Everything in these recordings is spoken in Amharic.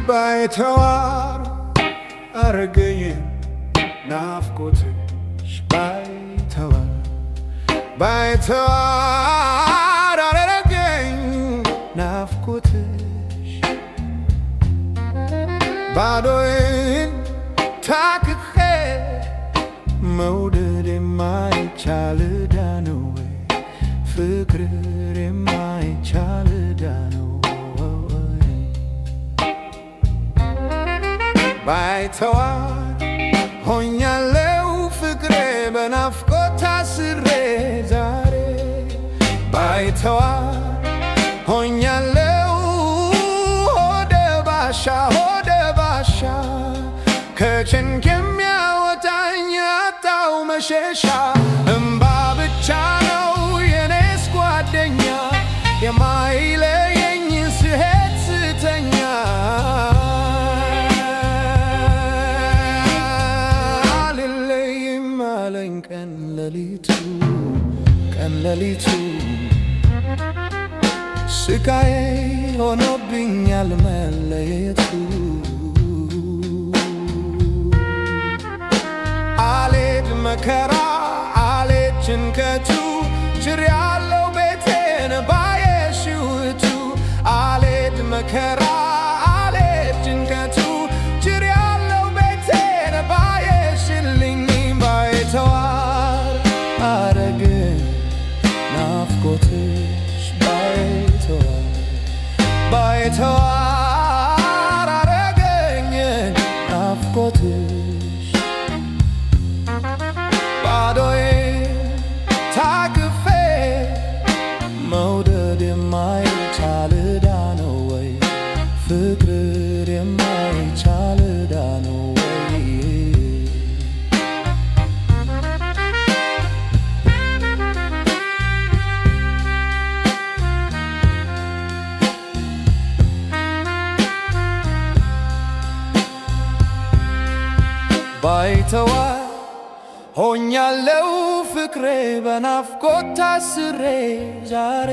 ባይተዋር አረገኝ ናፍቆትሽ ባይተዋር አረገኝ ናፍቆትሽ ባዶዬን ታክኬ መውደድ የማይቻል ዕዳ ነው ወይ ፍቅር የማይቻል ዕዳ ነው ባይተዋር ሆኛለው ፍቅሬ በናፍቆት ታስሬ ዛሬ ባይተዋር ሆኛለው ሆደ ባሻ ከጭንቅ የሚያወጣኝ አጣው መሸሻ እምባ ብቻ ነው የኔስ ጓደኛ የማይለየኝ ስሄድ ስተኛ ቀን ሌሊቱ ስቃዬ ሆኖብኛል መለየቱ አልሄድ መከራ አልሄድ ጭንቀቱ ጭር ያለው ቤቴን ባየሽው እቱ አልሄድ መከራ አልሄድ ጭንቀቱ ጭር ያለው ቤቴን ባየሽልኝ ባይተዋር አረገኝ ናፍቆትሽ ባይተዋር አረገኝ ናፍቆትሽ ባዶዬን ታቅፌ መውደድ የማይቻል ዕዳ ነው ወይ ፍቅር የማይቻል ዕዳ ነው ወይ ባይተዋር ሆኛለው ፍቅሬ በናፍቆት ታስሬ ዛሬ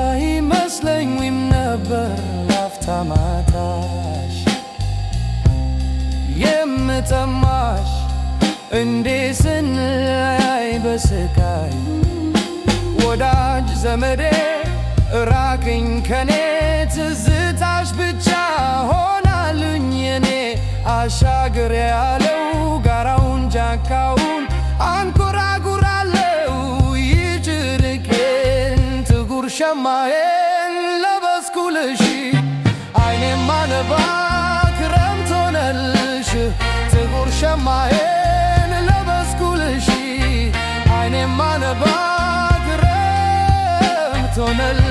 አይመስለኝም ነበር ላፍታ ማጣሽ የምጠማሽ እንዴ ስንለያይ በስቃይ ወዳጅ ዘመዴ ራቅኝ ከኔ ትዝታሽ ብቻ ሆናልኝ የኔ አሻግር ያለው ጋራውን ጃካውን አንኮራጉራለው ይጭርቄን ትጉር ሸማዬን ለበስኩልሽ አይኔም ማነባ ክረምት ሆነልሽ ትጉር ሸማዬን ለበስኩልሽ አይኔም ማነባ ክረምት ሆነልሽ